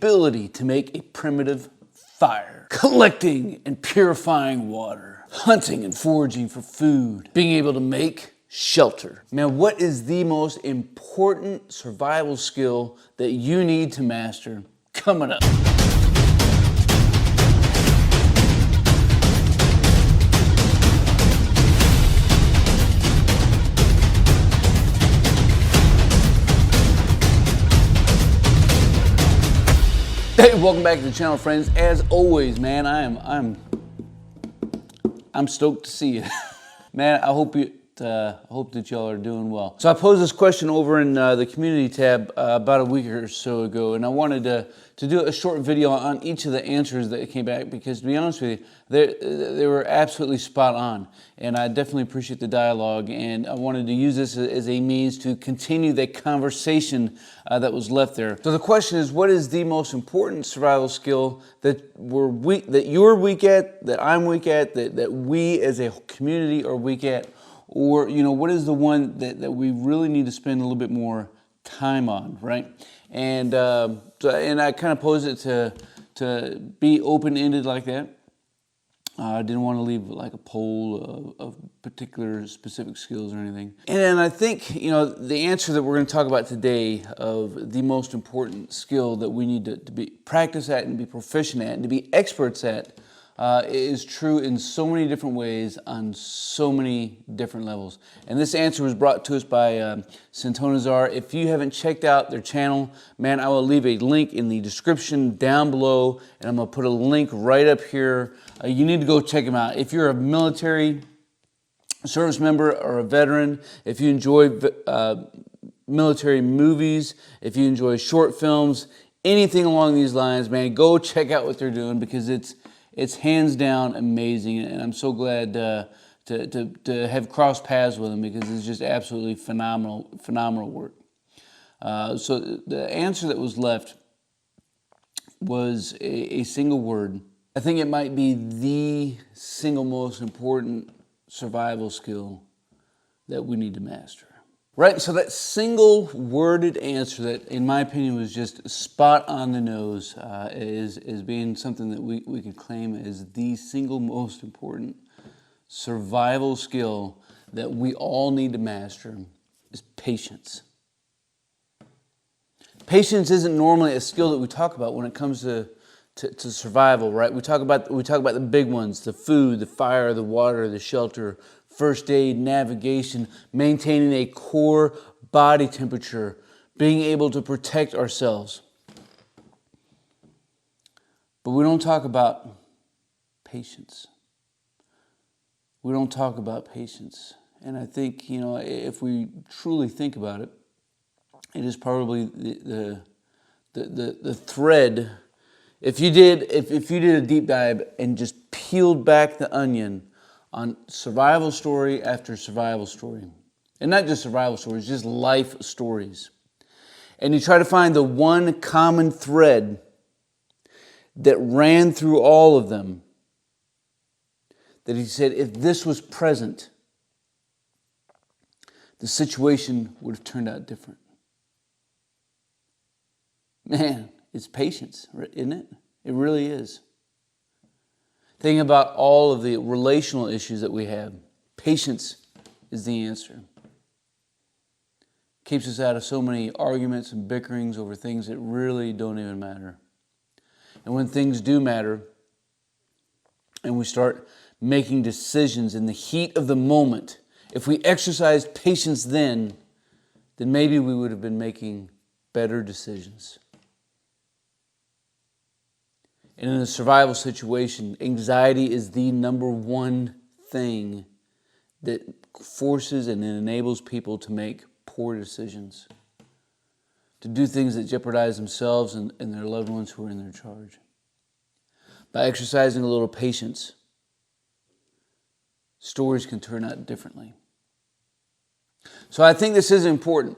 ability to make a primitive fire, collecting and purifying water, hunting and foraging for food, being able to make shelter. Man, what is the most important survival skill that you need to master? Coming up. Hey, welcome back to the channel, friends. As always, man, I'm stoked to see you. Man, I hope that y'all are doing well. So I posed this question over in the community tab about a week or so ago, and I wanted to do a short video on each of the answers that came back, because to be honest with you, they were absolutely spot on, and I definitely appreciate the dialogue, and I wanted to use this as a means to continue the conversation that was left there. So the question is, what is the most important survival skill that you're weak at, that I'm weak at, that we as a community are weak at? Or, you know, what is the one that we really need to spend a little bit more time on, right? And and I kind of posed it to be open-ended like that. I didn't want to leave like a poll of particular specific skills or anything. And I think, you know, the answer that we're going to talk about today of the most important skill that we need to be practice at and be proficient at and to be experts at is true in so many different ways on so many different levels. And this answer was brought to us by Santonazar. If you haven't checked out their channel, man, I will leave a link in the description down below, and I'm going to put a link right up here. You need to go check them out. If you're a military service member or a veteran, if you enjoy military movies, if you enjoy short films, anything along these lines, man, go check out what they're doing, because it's hands down amazing, and I'm so glad to have crossed paths with them, because it's just absolutely phenomenal work. So the answer that was left was a single word. I think it might be the single most important survival skill that we need to master. Right, so that single worded answer that, in my opinion, was just spot on the nose is being something that we could claim as the single most important survival skill that we all need to master is patience. Patience isn't normally a skill that we talk about when it comes to survival, right? We talk about the big ones: the food, the fire, the water, the shelter, first aid, navigation, maintaining a core body temperature, being able to protect ourselves. But we don't talk about patience. We don't talk about patience. And I think, you know, if we truly think about it, it is probably the thread. If you did a deep dive and just peeled back the onion on survival story after survival story, and not just survival stories, just life stories, and you try to find the one common thread that ran through all of them, that he said, if this was present, the situation would have turned out different. Man, it's patience, isn't it? It really is. Think about all of the relational issues that we have. Patience is the answer. Keeps us out of so many arguments and bickerings over things that really don't even matter. And when things do matter, and we start making decisions in the heat of the moment, if we exercised patience then maybe we would have been making better decisions. And in a survival situation, anxiety is the number one thing that forces and enables people to make poor decisions, to do things that jeopardize themselves and their loved ones who are in their charge. By exercising a little patience, stories can turn out differently. So I think this is important.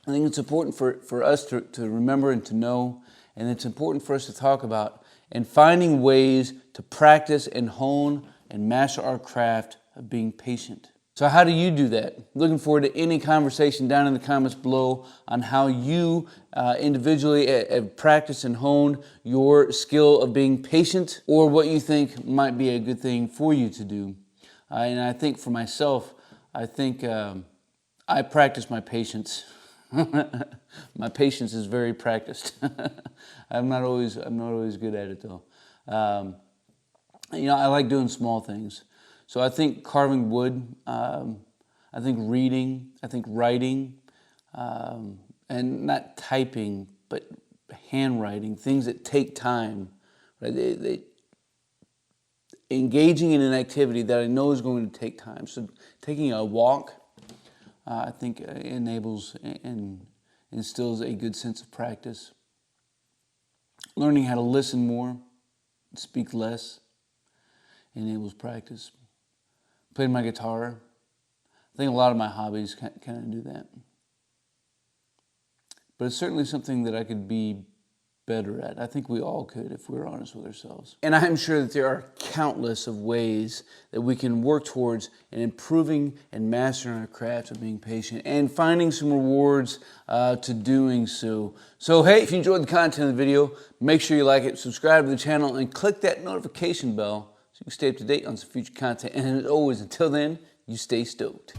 I think it's important for us to remember and to know. And it's important for us to talk about, and finding ways to practice and hone and master our craft of being patient. So how do you do that? Looking forward to any conversation down in the comments below on how you individually have practiced and honed your skill of being patient, or what you think might be a good thing for you to do. And I think for myself, I think I practice my patience. My patience is very practiced. I'm not always good at it though. I like doing small things. So I think carving wood, I think reading, I think writing, and not typing, but handwriting, things that take time. Right? Engaging in an activity that I know is going to take time. So taking a walk, I think enables and instills a good sense of practice. Learning how to listen more, speak less, enables practice. Playing my guitar, I think a lot of my hobbies kind of do that. But it's certainly something that I could be better at. I think we all could if we're honest with ourselves. And I'm sure that there are countless of ways that we can work towards in improving and mastering our craft of being patient and finding some rewards to doing so. So hey, if you enjoyed the content of the video, make sure you like it, subscribe to the channel, and click that notification bell so you can stay up to date on some future content. And as always, until then, you stay stoked.